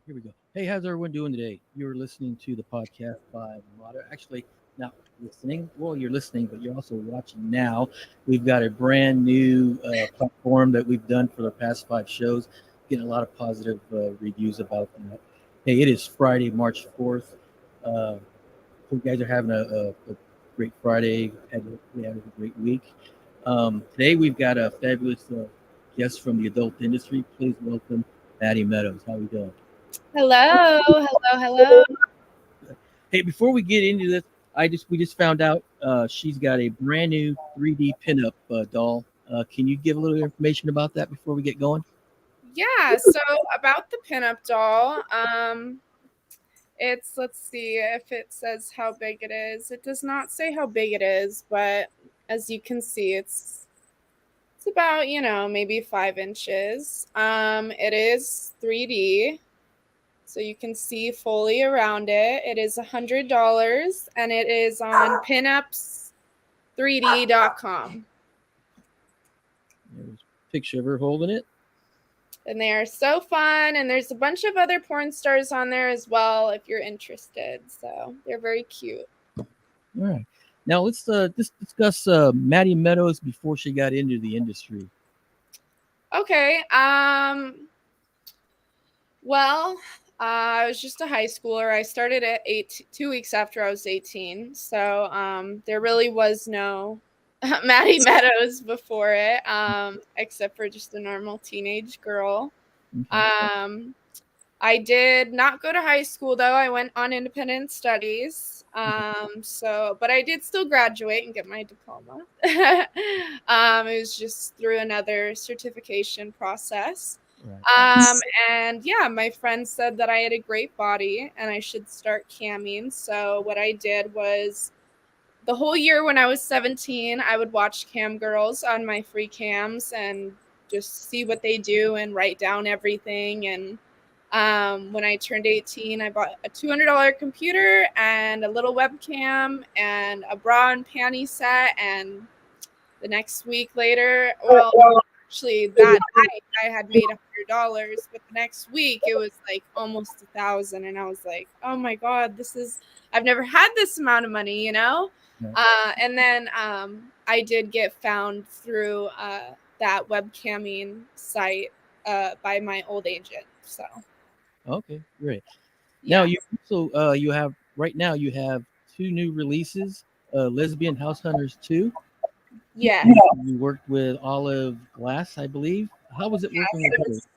Here we go. Hey, how's everyone doing today? You're listening to the podcast by Madi. Actually, not listening. Well, you're listening, but you're also watching now. We've got a brand new platform that we've done for the past five shows. Getting a lot of positive reviews about that. Hey, it is Friday, March 4th. Hope you guys are having a great Friday. We had a great week. Today, we've got a fabulous guest from the adult industry. Please welcome Madi Meadows. How are we doing? Hello, hello, hello. Hey, before we get into this, we just found out she's got a brand new 3D pinup doll. Can you give a little information about that before we get going? Yeah, so about the pinup doll, let's see if it says how big it is. It does not say how big it is, but as you can see, it's about, maybe 5 inches. It is 3D, so you can see fully around it. It is $100 and it is on pinups3d.com. There's a picture of her holding it. And they are so fun. And there's a bunch of other porn stars on there as well if you're interested. So they're very cute. All right. Now let's just discuss Maddie Meadows before she got into the industry. Okay. Well, I was just a high schooler. I started at 2 weeks after I was 18. So there really was no Maddie Meadows before it, except for just a normal teenage girl. Okay. Um, I did not go to high school though. I went on independent studies. But I did still graduate and get my diploma. It was just through another certification process. Right. And yeah, my friend said that I had a great body and I should start camming. So what I did was the whole year when I was 17, I would watch cam girls on my free cams and just see what they do and write down everything. And when I turned 18, I bought a $200 computer and a little webcam and a bra and panty set. And the next week later, well, actually that night I had made $100, but the next week it was like almost 1,000, and I was like, oh my god, I've never had this amount of money, Right. And then I did get found through that webcamming site by my old agent. So Okay. Great. Now yeah. you also you have right now you have two new releases, Lesbian House Hunters 2. Yes. You worked with Olive Glass, I believe. How was it working with her? How was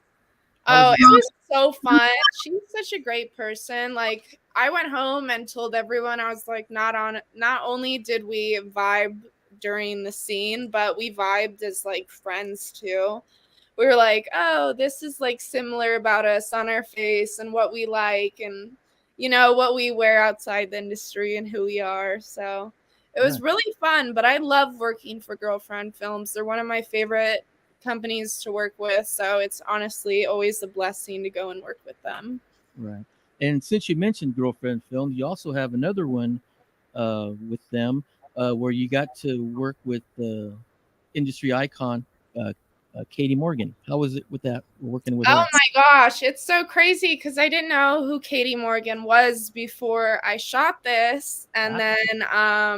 Oh, it? it was so fun. She's such a great person. Like, I went home and told everyone, I was like, not only did we vibe during the scene, but we vibed as like friends too. We were like, oh, this is like similar about us on our face and what we like and what we wear outside the industry and who we are. So it was Right. really fun, but I love working for Girlfriend Films. They're one of my favorite companies to work with, so it's honestly always a blessing to go and work with them. Right. And since you mentioned Girlfriend Film, you also have another one with them where you got to work with the industry icon, uh, Katie Morgan. How was it with that, working with Oh her? my gosh, it's so crazy because I didn't know who Katie Morgan was before I shot this. And Ah,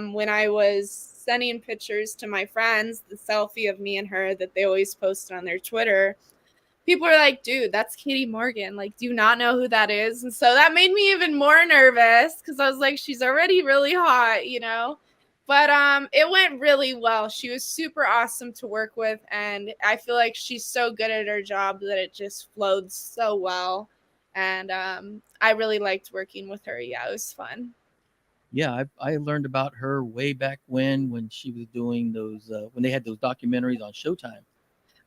then when I was sending pictures to my friends, the selfie of me and her that they always post on their Twitter, people were like, dude, that's Katie Morgan. Like, do you not know who that is? And so that made me even more nervous because I was like, she's already really hot. But it went really well. She was super awesome to work with, and I feel like she's so good at her job that it just flowed so well. And I really liked working with her. Yeah, it was fun. yeah, I learned about her way back when she was doing those when they had those documentaries on Showtime.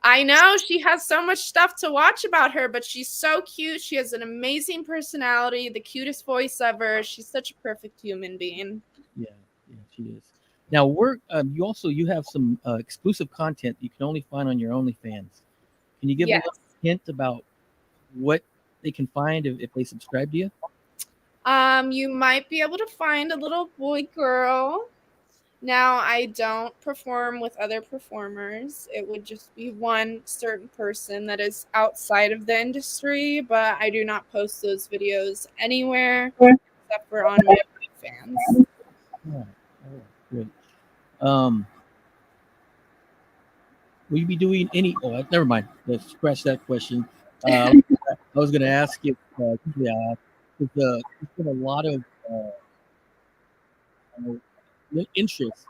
I know she has so much stuff to watch about her, but she's so cute. She has an amazing personality, the cutest voice ever. She's such a perfect human being. Yeah, yeah, she is. Now, you have some exclusive content you can only find on your OnlyFans. Can you give a little Yes. hint about what they can find if they subscribe to you? You might be able to find a little boy girl. Now, I don't perform with other performers. It would just be one certain person that is outside of the industry, but I do not post those videos anywhere except for on my OnlyFans. All right, great. Um, will you be doing any? Oh, never mind. Let's scratch that question. I was going to ask if usually I ask, there's been a lot of interest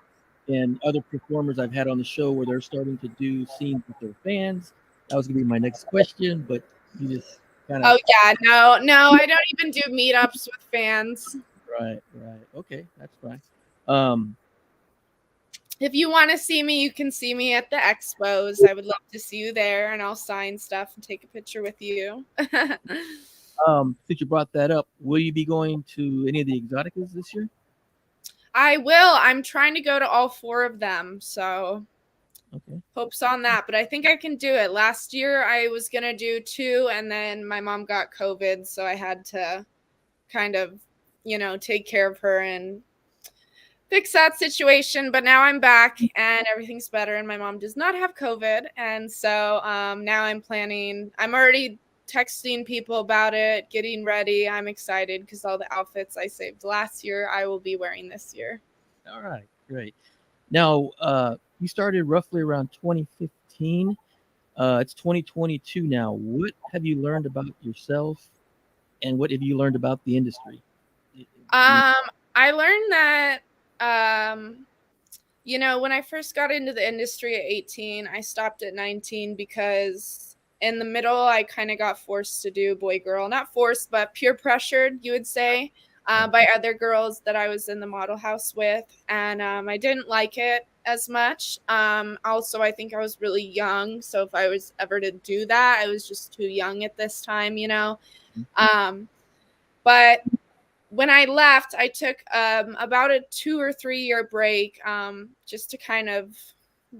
in other performers I've had on the show where they're starting to do scenes with their fans. That was going to be my next question, but you just kind of Oh yeah, no, I don't even do meetups with fans. right. Okay, that's fine. Um, If you want to see me, you can see me at the expos. I would love to see you there, and I'll sign stuff and take a picture with you. since you brought that up, will you be going to any of the Exoticas this year? I will. I'm trying to go to all 4 of them, so Okay. hopes on that. But I think I can do it. Last year, I was going to do 2, and then my mom got COVID, so I had to kind of, take care of her and fix that situation. But now I'm back and everything's better, and my mom does not have COVID. And so now I'm already texting people about it, getting ready. I'm excited because all the outfits I saved last year, I will be wearing this year. All right, great. Now, you started roughly around 2015. It's 2022 now. What have you learned about yourself, and what have you learned about the industry? Um, I learned that, when I first got into the industry at 18, I stopped at 19 because in the middle, I kind of got forced to do boy girl. Not forced, but peer pressured, you would say, by other girls that I was in the model house with. And I didn't like it as much. Also, I think I was really young. So if I was ever to do that, I was just too young at this time. Um, but when I left, I took about a 2 or 3 year break just to kind of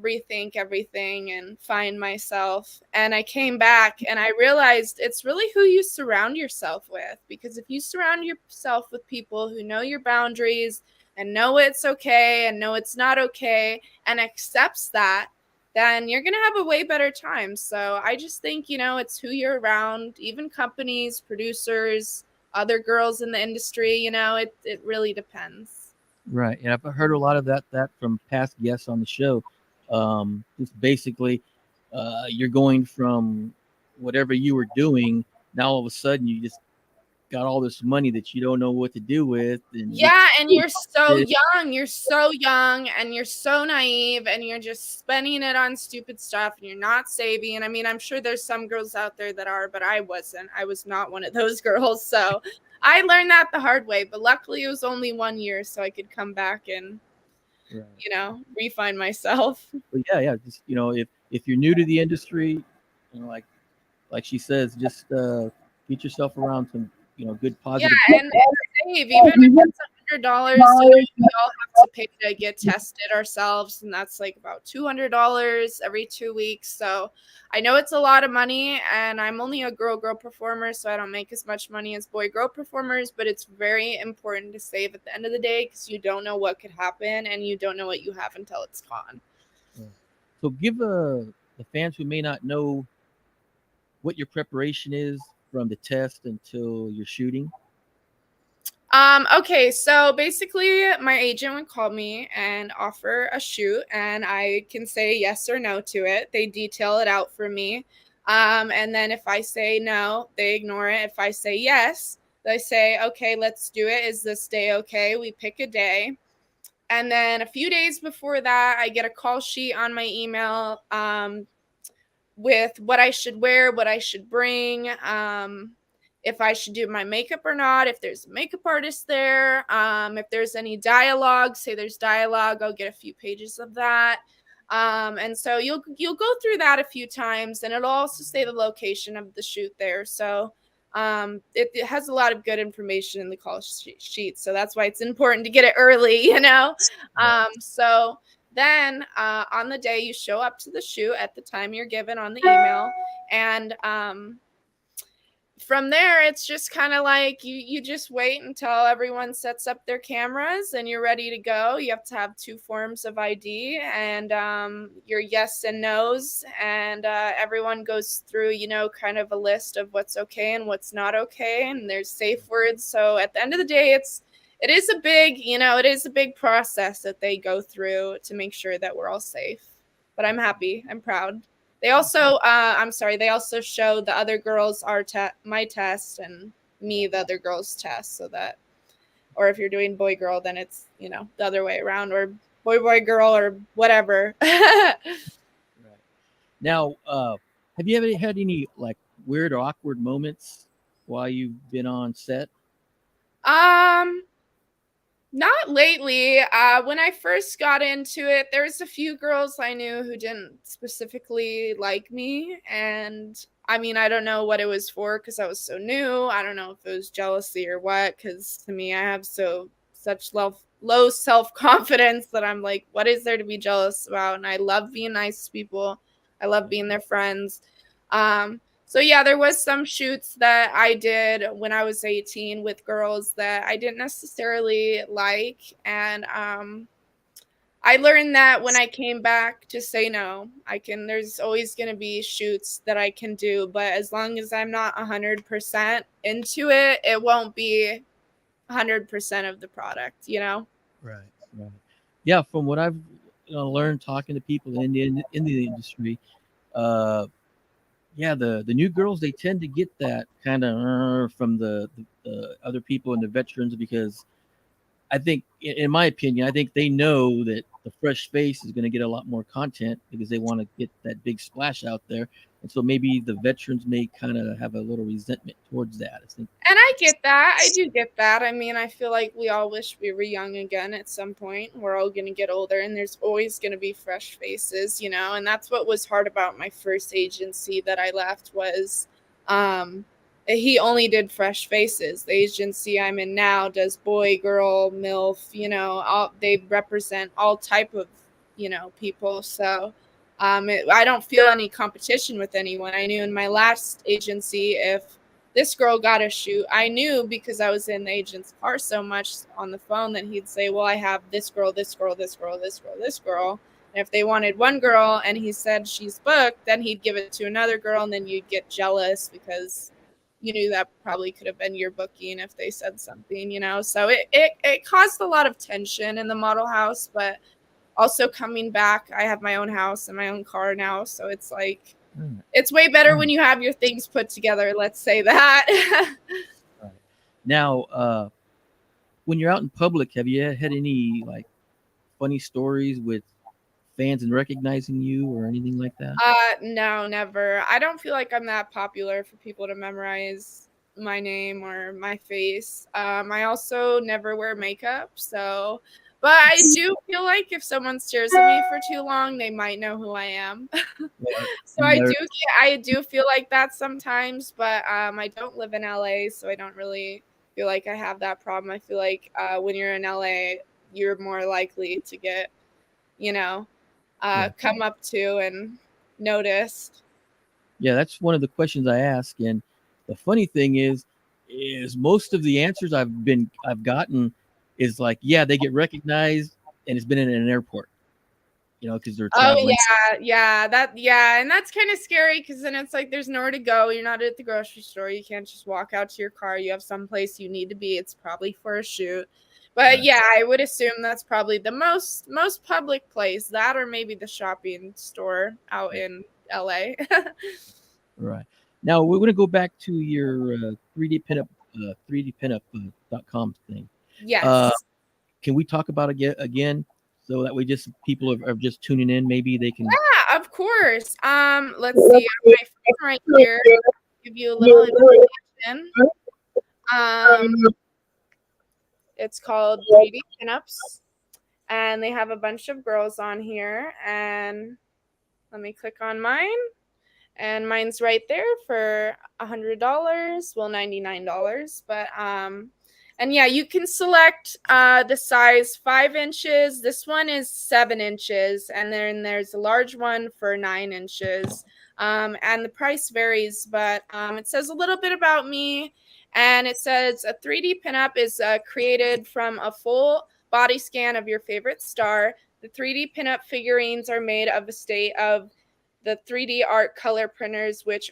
rethink everything and find myself. And I came back and I realized it's really who you surround yourself with. Because if you surround yourself with people who know your boundaries and know it's okay and know it's not okay and accepts that, then you're going to have a way better time. So I just think, it's who you're around, even companies, producers, other girls in the industry, it really depends. Right, and I've heard a lot of that from past guests on the show. Just basically, you're going from whatever you were doing. Now all of a sudden, you just got all this money that you don't know what to do with, and Yeah, and you're so young. You're so young and you're so naive and you're just spending it on stupid stuff and you're not saving. And I mean, I'm sure there's some girls out there that are, but I wasn't. I was not one of those girls. So I learned that the hard way, but luckily it was only 1 year so I could come back and, right. refine myself. But yeah, just if you're new to the industry, like she says, just get yourself around some good Yeah, positive. and save, even if it's $100, we all have to pay to get tested ourselves, and that's like about $200 every 2 weeks. So I know it's a lot of money, and I'm only a girl performer, so I don't make as much money as boy girl performers, but it's very important to save at the end of the day because you don't know what could happen, and you don't know what you have until it's gone. So give the fans who may not know what your preparation is from the test until you're shooting. Okay, so basically my agent would call me and offer a shoot and I can say yes or no to it. They detail it out for me. And then if I say no, they ignore it. If I say yes, they say, okay, let's do it. Is this day okay? We pick a day. And then a few days before that, I get a call sheet on my email with what I should wear, what I should bring, if I should do my makeup or not, if there's a makeup artist there, if there's any dialogue, say there's dialogue, I'll get a few pages of that. And so you'll go through that a few times, and it'll also say the location of the shoot there. So it has a lot of good information in the call sheet, so that's why it's important to get it early. So then on the day you show up to the shoot at the time you're given on the email, and from there, it's just kind of like you just wait until everyone sets up their cameras and you're ready to go. You have to have 2 forms of ID and your yes and no's, and everyone goes through, kind of a list of what's okay and what's not okay, and there's safe words. So at the end of the day, it is a big process that they go through to make sure that we're all safe. But I'm happy. I'm proud. They also, they also show the other girls my test and me the other girls' test, so that, or if you're doing boy girl, then it's the other way around, or boy girl, or whatever. Right. Now, have you ever had any like weird or awkward moments while you've been on set? um Not lately. When I first got into it, there was a few girls I knew who didn't specifically like me, and I mean, I don't know what it was for because I was so new. I don't know if it was jealousy or what. Because to me, I have such low self confidence that I'm like, what is there to be jealous about? And I love being nice to people. I love being their friends. So yeah, there was some shoots that I did when I was 18 with girls that I didn't necessarily like, and I learned that when I came back to say no. There's always going to be shoots that I can do, but as long as I'm not 100% into it, it won't be 100% of the product, Right. Right. Yeah, from what I've learned talking to people in the industry, uh, yeah, the new girls, they tend to get that kind of from the other people and the veterans, because I think, in my opinion, I think they know that the fresh face is going to get a lot more content because they want to get that big splash out there, and so maybe the veterans may kind of have a little resentment towards that. I think. And I get that. I do get that. I mean, I feel like we all wish we were young again at some point. We're all going to get older, and there's always going to be fresh faces, and that's what was hard about my first agency that I left was he only did fresh faces. The agency I'm in now does boy, girl, MILF, they represent all type of, people. So I don't feel any competition with anyone. I knew in my last agency, if this girl got a shoot, I knew because I was in the agent's car so much on the phone that he'd say, well, I have this girl, this girl, this girl, this girl, this girl. And if they wanted one girl and he said she's booked, then he'd give it to another girl, and then you'd get jealous because you knew that probably could have been your booking if they said something, So it caused a lot of tension in the model house, but also coming back, I have my own house and my own car now, so it's like it's way better when you have your things put together, let's say that. Right. Now, when you're out in public, have you had any like funny stories with fans and recognizing you or anything like that? No, never. I don't feel like I'm that popular for people to memorize my name or my face. I also never wear makeup, so but I do feel like if someone stares at me for too long, they might know who I am. Yeah, So I do feel like that sometimes, but I don't live in LA, so I don't really feel like I have that problem. I feel like when you're in LA, you're more likely to get, you know, yeah, come up to and noticed. yeah. That's one of the questions I ask, and the funny thing is most of the answers I've gotten is like, yeah, they get recognized, and it's been in an airport, because they're Oh traveling. yeah, and that's kind of scary because then it's like there's nowhere to go. You're not at the grocery store. You can't just walk out to your car. You have someplace you need to be. It's probably for a shoot. But Right, yeah, I would assume that's probably the most public place. That or maybe the shopping store out in LA. right. Now we're going to go back to your 3D pinup, 3dpinup.com thing. Uh, Yes. can we talk about it again, so that way just people are just tuning in, maybe they can. Yeah, of course. Let's see. I have my phone right here. Give you a little information. Um, it's called 3D Pinups, and they have a bunch of girls on here. And let me click on mine, and mine's right there for $100. Well, $99, but And yeah, you can select the size 5 inches. This one is 7 inches. And then there's a large one for 9 inches. And the price varies, but it says a little bit about me. And it says a 3D pinup is created from a full body scan of your favorite star. The 3D pinup figurines are made of a state of the 3D art color printers, which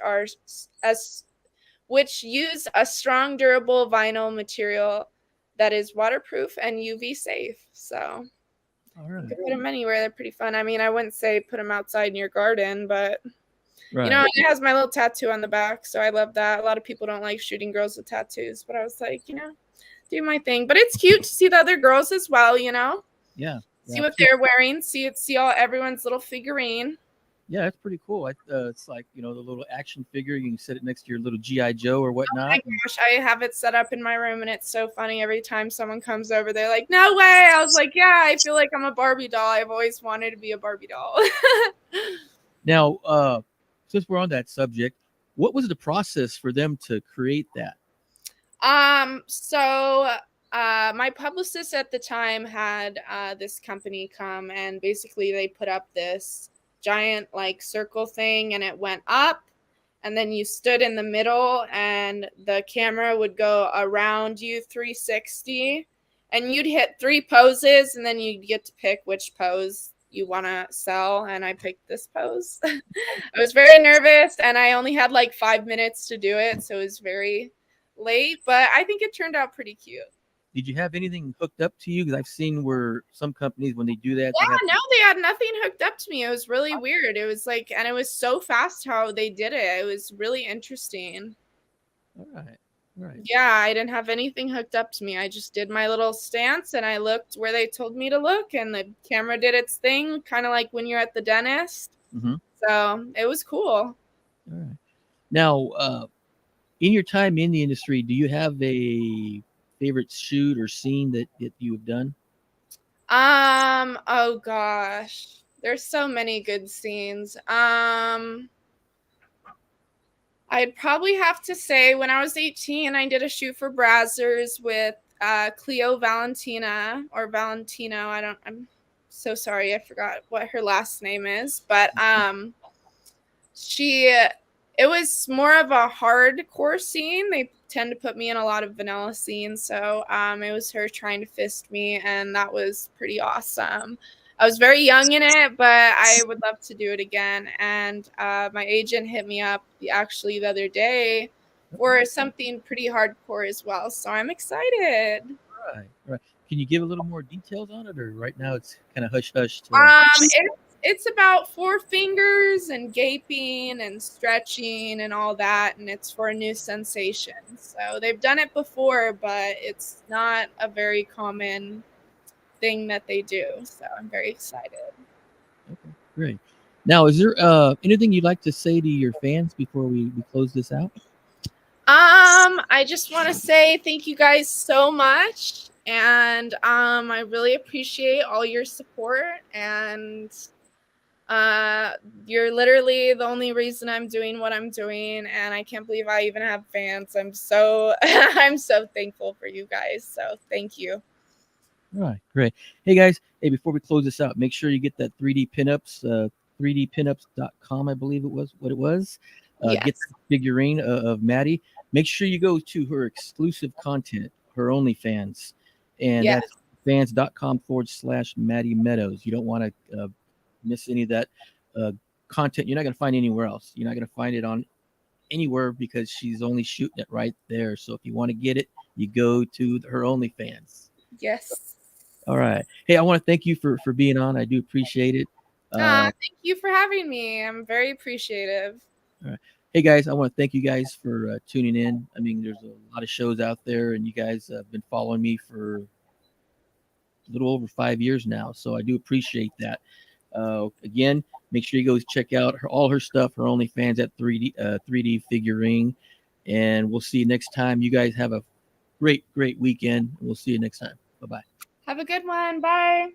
use a strong, durable vinyl material that is waterproof and UV safe. So you can put them anywhere. They're pretty fun. I mean, I wouldn't say put them outside in your garden, but you know, it has my little tattoo on the back, so I love that. A lot of people don't like shooting girls with tattoos, but I was like, you know, do my thing. But it's cute to see the other girls as well, you know. Yeah. See what they're wearing. See all everyone's little figurine. Yeah, that's pretty cool. It's like, you know, the little action figure. You can set it next to your little GI Joe or whatnot. Oh my gosh, I have it set up in my room, and it's so funny. Every time someone comes over, they're like, "No way!" I was like, "Yeah, I feel like I'm a Barbie doll. I've always wanted to be a Barbie doll." Now, since we're on that subject, what was the process for them to create that? So my publicist at the time had this company come, and basically they put up this giant like circle thing, and it went up, and then you stood in the middle, and the camera would go around you 360, and you'd hit 3 poses, and then you'd get to pick which pose you want to sell. And I picked this pose. I was very nervous, and I only had like 5 minutes to do it, so it was very late, but I think it turned out pretty cute. Did you have anything hooked up to you? Because I've seen where some companies, when they do that, they had nothing hooked up to me. It was really weird. It was like, and it was so fast how they did it. It was really interesting. All right. Yeah, I didn't have anything hooked up to me. I just did my little stance, and I looked where they told me to look, and the camera did its thing, kind of like when you're at the dentist. Mm-hmm. So it was cool. All right. Now, in your time in the industry, do you have a favorite shoot or scene that you have done? Oh gosh. There's so many good scenes. I'd probably have to say when I was 18, I did a shoot for Brazzers with Cleo Valentina or Valentino. I'm so sorry. I forgot what her last name is, but it was more of a hardcore scene. They tend to put me in a lot of vanilla scenes. So it was her trying to fist me, and that was pretty awesome. I was very young in it, but I would love to do it again. And my agent hit me up actually the other day for something pretty hardcore as well. So I'm excited. Right. Can you give a little more details on it, or right now it's kind of hush hush? It's about 4 fingers and gaping and stretching and all that, and it's for a new sensation. So they've done it before, but it's not a very common thing that they do. So I'm very excited. Okay, great. Now, is there anything you'd like to say to your fans before we close this out? I just want to say thank you guys so much, and I really appreciate all your support, and you're literally the only reason I'm doing what I'm doing, and I can't believe I even have fans. I'm so I'm so thankful for you guys. So thank you. All right, great. Hey guys, before we close this out, make sure you get that 3D pinups, 3dpinups.com, I believe it was what it was. Yes. Get the figurine of Maddie. Make sure you go to her exclusive content, her OnlyFans, and that's fans.com/Madi Meadows. You don't want to miss any of that content. You're not going to find anywhere else. You're not going to find it on anywhere because she's only shooting it right there. So if you want to get it, you go to her OnlyFans. Yes. All right. Hey, I want to thank you for being on. I do appreciate it. Thank you for having me. I'm very appreciative. All right. Hey guys, I want to thank you guys for tuning in. I mean, there's a lot of shows out there, and you guys have been following me for a little over 5 years now. So I do appreciate that. Again, make sure you go check out all her stuff, her OnlyFans at 3D figurine. And we'll see you next time. You guys have a great weekend. We'll see you next time. Bye-bye. Have a good one. Bye.